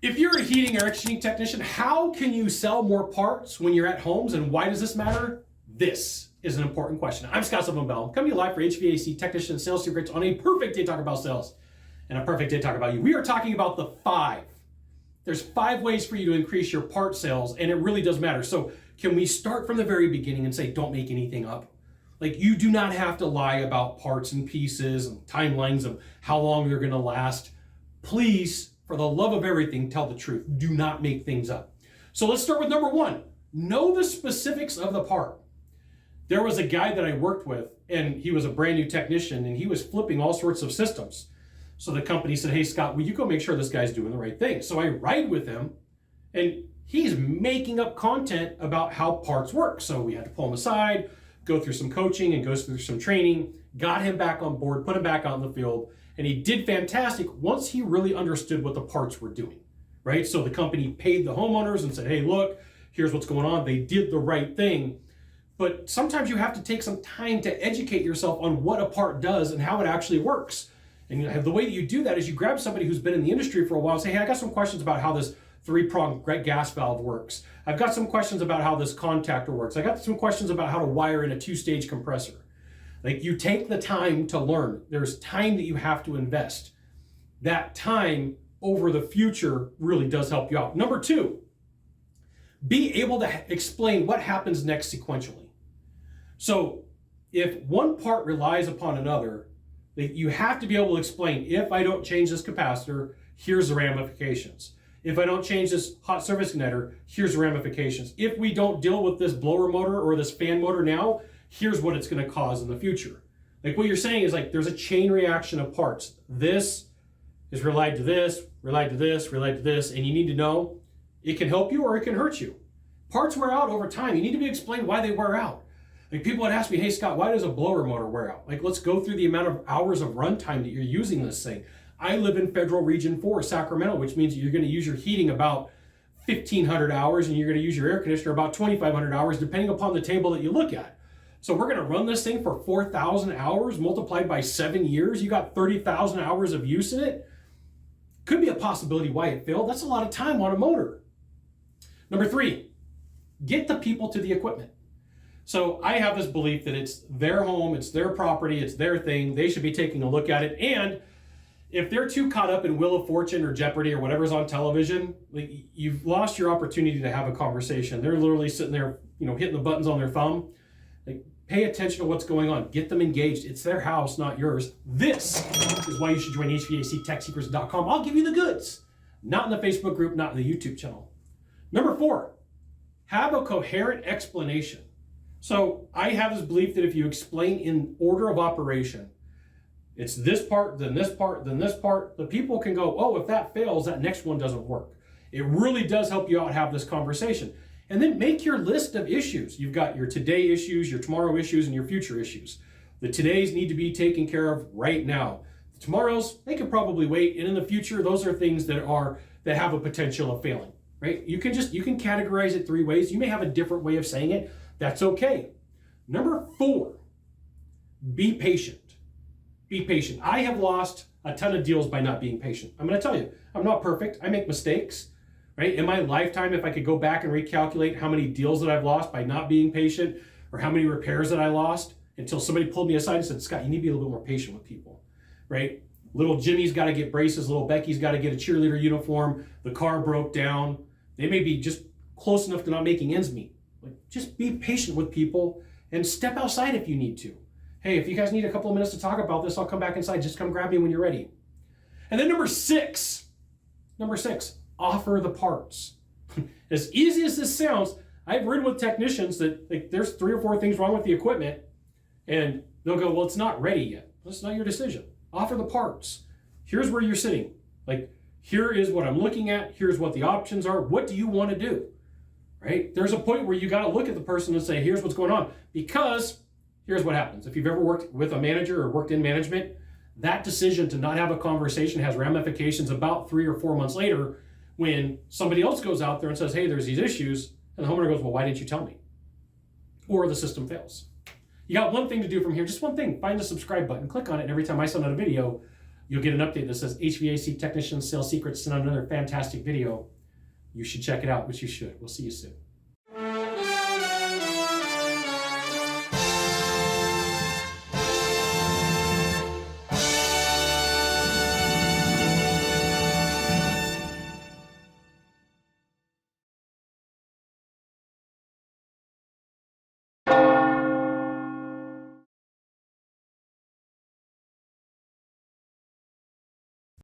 If you're a heating or air conditioning technician, how can you sell more parts when you're at homes, and why does this matter? This is an important question. I'm Scott Bell, coming to you live for HVAC Technician Sales Secrets on a perfect day to talk about sales and a perfect day to talk about you. We are talking about the 5. There's 5 ways for you to increase your part sales, and it really does matter. So can we start from the very beginning and say, don't make anything up? Like, you do not have to lie about parts and pieces and timelines of how long they're gonna last. Please, for the love of everything, tell the truth. Do not make things up. So let's start with number 1. Know the specifics of the part. There was a guy that I worked with, and he was a brand new technician, and he was flipping all sorts of systems. So the company said, hey, Scott, will you go make sure this guy's doing the right thing? So I ride with him, and he's making up content about how parts work. So we had to pull him aside, go through some coaching and go through some training, got him back on board, put him back out in the field, and he did fantastic once he really understood what the parts were doing, right? So the company paid the homeowners and said, hey, look, here's what's going on. They did the right thing. But sometimes you have to take some time to educate yourself on what a part does and how it actually works. And the way that you do that is you grab somebody who's been in the industry for a while and say, hey, I got some questions about how this 3-prong gas valve works. I've got some questions about how this contactor works. I got some questions about how to wire in a 2-stage compressor. Like, you take the time to learn. There's time that you have to invest. That time over the future really does help you out. Number 2, be able to explain what happens next sequentially. So if one part relies upon another, you have to be able to explain, if I don't change this capacitor, here's the ramifications. If I don't change this hot surface connector, here's the ramifications. If we don't deal with this blower motor or this fan motor now, here's what it's going to cause in the future. Like, what you're saying is, like, there's a chain reaction of parts. This is related to this, related to this, related to this, and you need to know it can help you or it can hurt you. Parts wear out over time. You need to be explained why they wear out. Like, people would ask me, hey, Scott, why does a blower motor wear out? Like, let's go through the amount of hours of runtime that you're using this thing. I live in Federal Region 4, Sacramento, which means you're going to use your heating about 1,500 hours and you're going to use your air conditioner about 2,500 hours, depending upon the table that you look at. So we're going to run this thing for 4,000 hours multiplied by 7 years. You got 30,000 hours of use in it. Could be a possibility why it failed. That's a lot of time on a motor. Number 3, get the people to the equipment. So I have this belief that it's their home, it's their property, it's their thing. They should be taking a look at it. And if they're too caught up in Wheel of Fortune or Jeopardy or whatever's on television, like, you've lost your opportunity to have a conversation. They're literally sitting there, hitting the buttons on their thumb. Like, pay attention to what's going on. Get them engaged. It's their house, not yours. This is why you should join HVACTechSecrets.com. I'll give you the goods. Not in the Facebook group, not in the YouTube channel. Number 4, have a coherent explanation. So I have this belief that if you explain in order of operation, it's this part, then this part, then this part, the people can go, oh, if that fails, that next one doesn't work. It really does help you out have this conversation. And then make your list of issues. You've got your today issues, your tomorrow issues, and your future issues. The todays need to be taken care of right now. The tomorrows, they can probably wait. And in the future, those are things that have a potential of failing, right? You can categorize it 3 ways. You may have a different way of saying it. That's okay. Number 4, be patient. Be patient. I have lost a ton of deals by not being patient. I'm going to tell you, I'm not perfect. I make mistakes, right? In my lifetime, if I could go back and recalculate how many deals that I've lost by not being patient, or how many repairs that I lost, until somebody pulled me aside and said, Scott, you need to be a little bit more patient with people, right? Little Jimmy's got to get braces. Little Becky's got to get a cheerleader uniform. The car broke down. They may be just close enough to not making ends meet. Like, just be patient with people and step outside if you need to. Hey, if you guys need a couple of minutes to talk about this, I'll come back inside. Just come grab me when you're ready. And then number 6, offer the parts. As easy as this sounds, I've ridden with technicians that, like, there's 3 or 4 things wrong with the equipment, and they'll go, well, it's not ready yet. That's not your decision. Offer the parts. Here's where you're sitting. Like, here is what I'm looking at. Here's what the options are. What do you want to do? Right? There's a point where you got to look at the person and say, here's what's going on. Because here's what happens. If you've ever worked with a manager or worked in management, that decision to not have a conversation has ramifications about 3 or 4 months later when somebody else goes out there and says, hey, there's these issues. And the homeowner goes, well, why didn't you tell me? Or the system fails. You got one thing to do from here, just one thing. Find the subscribe button, click on it, and every time I send out a video, you'll get an update that says HVAC Technician Sales Secrets sent out another fantastic video. You should check it out, which you should. We'll see you soon.